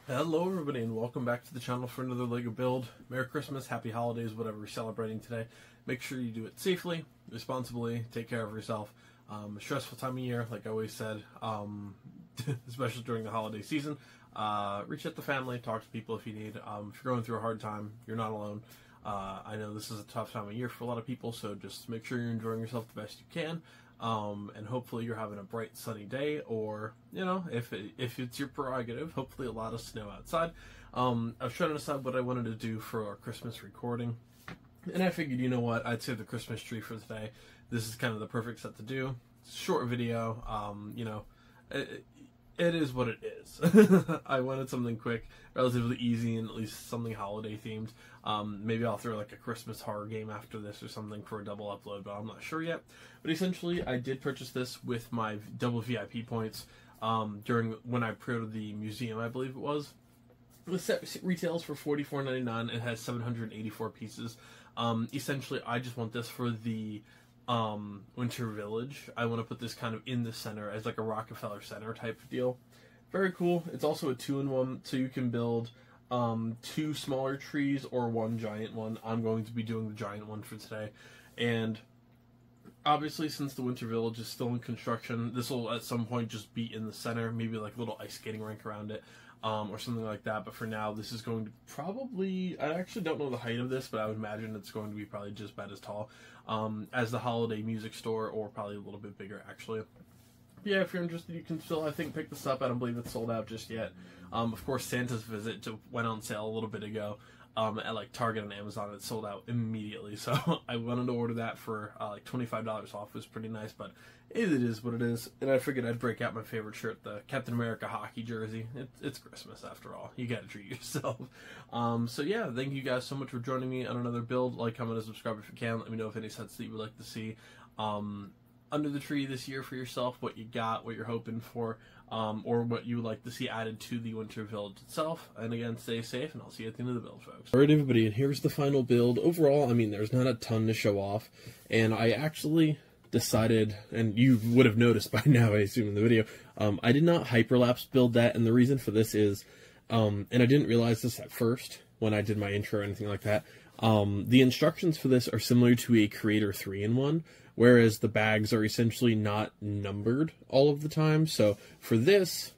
Hello everybody and welcome back to the channel for another LEGO build. Merry Christmas, Happy Holidays, whatever you're celebrating today. Make sure you do it safely, responsibly, take care of yourself. A stressful time of year, like I always said, especially during the holiday season. Reach out to family, talk to people if you need. If you're going through a hard time, you're not alone. I know this is a tough time of year for a lot of people, so just make sure you're enjoying yourself the best you can. And hopefully you're having a bright sunny day, or, you know, if it's your prerogative, hopefully a lot of snow outside. I was trying to decide what I wanted to do for our Christmas recording, and I figured, you know what, I'd save the Christmas tree for today. This is kind of the perfect set to do. Short video, you know, it is what it is. I wanted something quick, relatively easy, and at least something holiday themed. Maybe I'll throw like a Christmas horror game after this or something for a double upload, but I'm not sure yet. But essentially, I did purchase this with my double VIP points during when I pre-ordered the museum, I believe it was. The set retails for $44.99. It has 784 pieces. Essentially, I just want this for the Winter Village. I want to put this kind of in the center as like a Rockefeller Center type deal. Very cool. It's also a 2-in-1, so you can build 2 smaller trees or 1 giant one. I'm going to be doing the giant one for today. And obviously, since the Winter Village is still in construction, this will at some point just be in the center, maybe like a little ice skating rink around it. Or something like that, but for now, this is going to probably, I actually don't know the height of this, but I would imagine it's going to be probably just about as tall as the Holiday Music Store, or probably a little bit bigger, actually. But yeah, if you're interested, you can still, I think, pick this up. I don't believe it's sold out just yet. Of course, Santa's Visit went on sale a little bit ago at like Target and Amazon. It sold out immediately, so I wanted to order that for like $25 off. It was pretty nice, but it is what it is. And I figured I'd break out my favorite shirt, the Captain America hockey jersey. It's Christmas after all. You gotta treat yourself. So yeah, thank you guys so much for joining me on another build. Like, comment, and subscribe if you can. Let me know if any sets that you would like to see under the tree this year for yourself, what you got, what you're hoping for, or what you would like to see added to the Winter Village itself. And again, stay safe, and I'll see you at the end of the build, folks. Alright, everybody, and here's the final build. Overall, I mean, there's not a ton to show off, and I actually decided, and you would have noticed by now, I assume, in the video, I did not hyperlapse build that, and the reason for this is, and I didn't realize this at first when I did my intro or anything like that, the instructions for this are similar to a Creator 3-in-1, whereas the bags are essentially not numbered all of the time. So for this,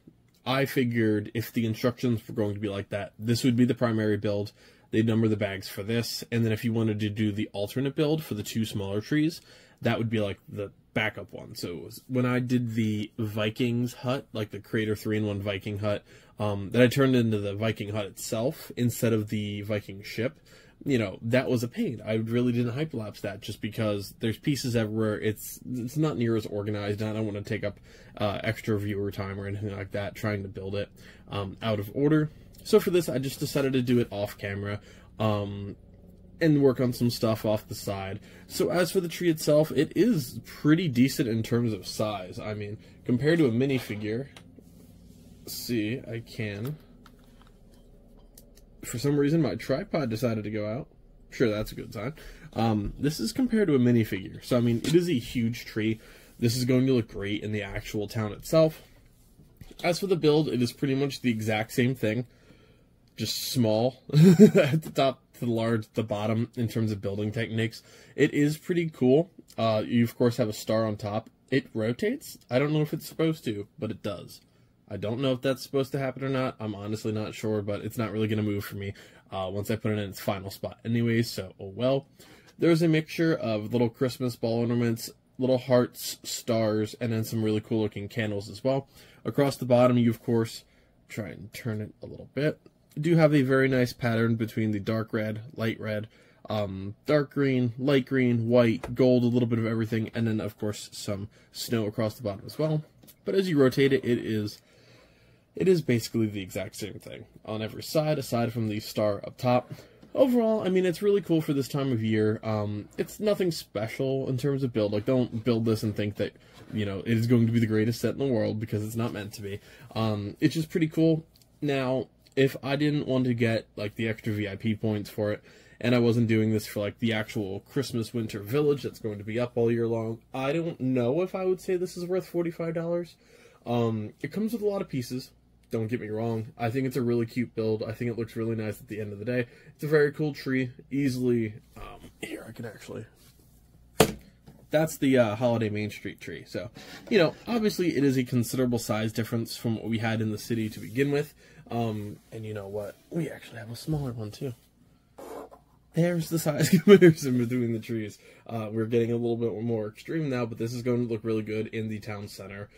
I figured if the instructions were going to be like that, this would be the primary build. They'd number the bags for this, and then if you wanted to do the alternate build for the 2 smaller trees, that would be like the backup one. So it was, when I did the Vikings hut, like the Creator 3-in-1 Viking hut, that I turned into the Viking hut itself instead of the Viking ship, you know, that was a pain. I really didn't hyperlapse that just because there's pieces everywhere. It's not near as organized, and I don't want to take up extra viewer time or anything like that trying to build it out of order. So for this, I just decided to do it off camera and work on some stuff off the side. So as for the tree itself, it is pretty decent in terms of size. I mean, compared to a minifigure, see, I can. For some reason, my tripod decided to go out. Sure, that's a good sign. This is compared to a minifigure. So, I mean, it is a huge tree. This is going to look great in the actual town itself. As for the build, it is pretty much the exact same thing. Just small at the top to the bottom in terms of building techniques. It is pretty cool. You, of course, have a star on top. It rotates. I don't know if it's supposed to, but it does. I don't know if that's supposed to happen or not. I'm honestly not sure, but it's not really going to move for me once I put it in its final spot anyways, so oh well. There's a mixture of little Christmas ball ornaments, little hearts, stars, and then some really cool looking candles as well. Across the bottom, you, of course, try and turn it a little bit. You do have a very nice pattern between the dark red, light red, dark green, light green, white, gold, a little bit of everything, and then, of course, some snow across the bottom as well. But as you rotate it, it is basically the exact same thing on every side, aside from the star up top. Overall, I mean, it's really cool for this time of year. It's nothing special in terms of build. Like, don't build this and think that, you know, it is going to be the greatest set in the world, because it's not meant to be. It's just pretty cool. Now, if I didn't want to get, like, the extra VIP points for it, and I wasn't doing this for, like, the actual Christmas Winter Village that's going to be up all year long, I don't know if I would say this is worth $45. It comes with a lot of pieces. Don't get me wrong. I think it's a really cute build. I think it looks really nice at the end of the day. It's a very cool tree. Easily, here, I can actually... That's the Holiday Main Street tree. So, you know, obviously it is a considerable size difference from what we had in the city to begin with. And you know what? We actually have a smaller one, too. There's the size comparison between the trees. We're getting a little bit more extreme now, but this is going to look really good in the town center.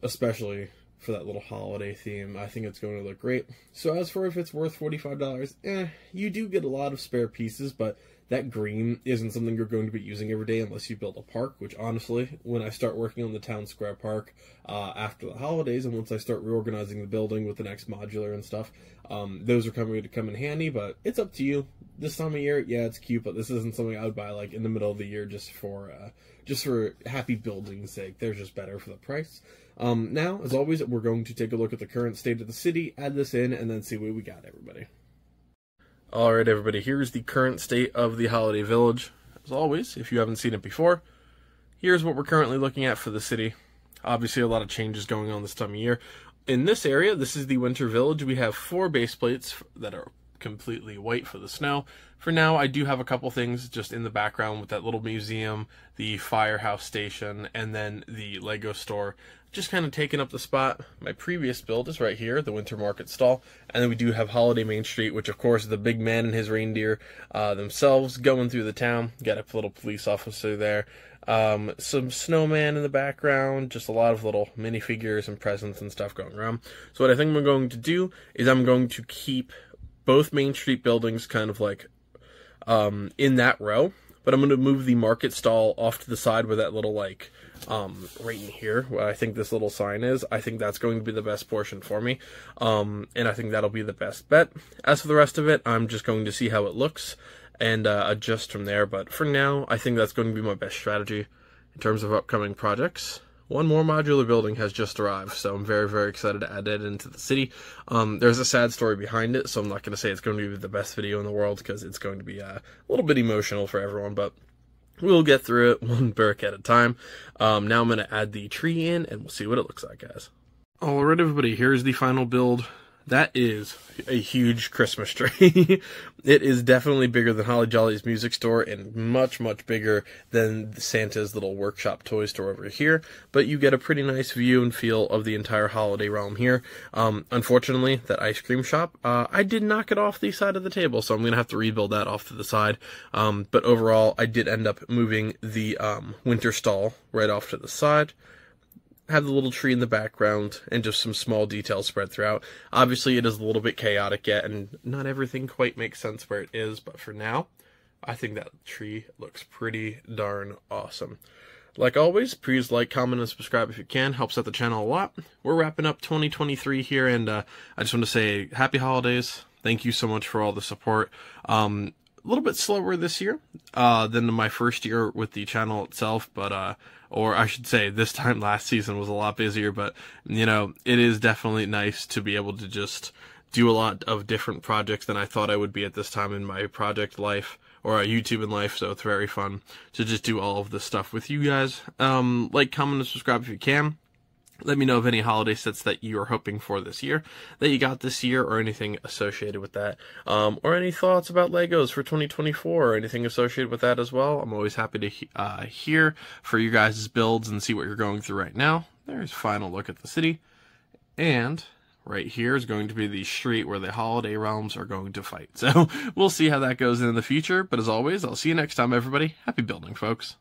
Especially for that little holiday theme. I think it's going to look great. So as for if it's worth $45, you do get a lot of spare pieces, but that green isn't something you're going to be using every day unless you build a park, which honestly, when I start working on the town square park after the holidays, and once I start reorganizing the building with the next modular and stuff, those are coming to come in handy, but it's up to you. This time of year, yeah, it's cute, but this isn't something I would buy like in the middle of the year just for happy building's sake. They're just better for the price. Now, as always, we're going to take a look at the current state of the city, add this in, and then see what we got, everybody. Alright, everybody, here's the current state of the Holiday Village. As always, if you haven't seen it before, here's what we're currently looking at for the city. Obviously, a lot of changes going on this time of year. In this area, this is the Winter Village. We have 4 base plates that are completely white for the snow. For now, I do have a couple things just in the background with that little museum, the firehouse station, and then the Lego store. Just kind of taking up the spot. My previous build is right here, the Winter Market stall. And then we do have Holiday Main Street, which of course is the big man and his reindeer themselves going through the town. Got a little police officer there. Some snowman in the background, just a lot of little minifigures and presents and stuff going around. So what I think I'm going to do is I'm going to keep both Main Street buildings kind of like in that row, but I'm going to move the market stall off to the side where that little like right in here where I think this little sign is. I think that's going to be the best portion for me, and I think that'll be the best bet. As for the rest of it, I'm just going to see how it looks and adjust from there, but for now I think that's going to be my best strategy in terms of upcoming projects. One more modular building has just arrived, so I'm very, very excited to add that into the city. There's a sad story behind it, so I'm not going to say it's going to be the best video in the world, because it's going to be a little bit emotional for everyone, but we'll get through it one brick at a time. Now I'm going to add the tree in, and we'll see what it looks like, guys. Alright, everybody, here's the final build. That is a huge Christmas tree. It is definitely bigger than Holly Jolly's music store and much, much bigger than Santa's little workshop toy store over here. But you get a pretty nice view and feel of the entire holiday realm here. Unfortunately, that ice cream shop, I did knock it off the side of the table, so I'm going to have to rebuild that off to the side. But overall, I did end up moving the winter stall right off to the side. Have the little tree in the background, and just some small details spread throughout. Obviously, it is a little bit chaotic yet, and not everything quite makes sense where it is, but for now, I think that tree looks pretty darn awesome. Like always, please like, comment, and subscribe if you can. Helps out the channel a lot. We're wrapping up 2023 here, and I just want to say happy holidays. Thank you so much for all the support. A little bit slower this year than my first year with the channel itself, but or I should say this time last season was a lot busier, but you know, it is definitely nice to be able to just do a lot of different projects than I thought I would be at this time in my project life or YouTube in life, so it's very fun to just do all of this stuff with you guys. Like, comment, and subscribe if you can. Let me know of any holiday sets that you are hoping for this year, that you got this year, or anything associated with that. Or any thoughts about Legos for 2024, or anything associated with that as well. I'm always happy to hear for you guys' builds and see what you're going through right now. There's a final look at the city. And right here is going to be the street where the holiday realms are going to fight. So we'll see how that goes in the future. But as always, I'll see you next time, everybody. Happy building, folks.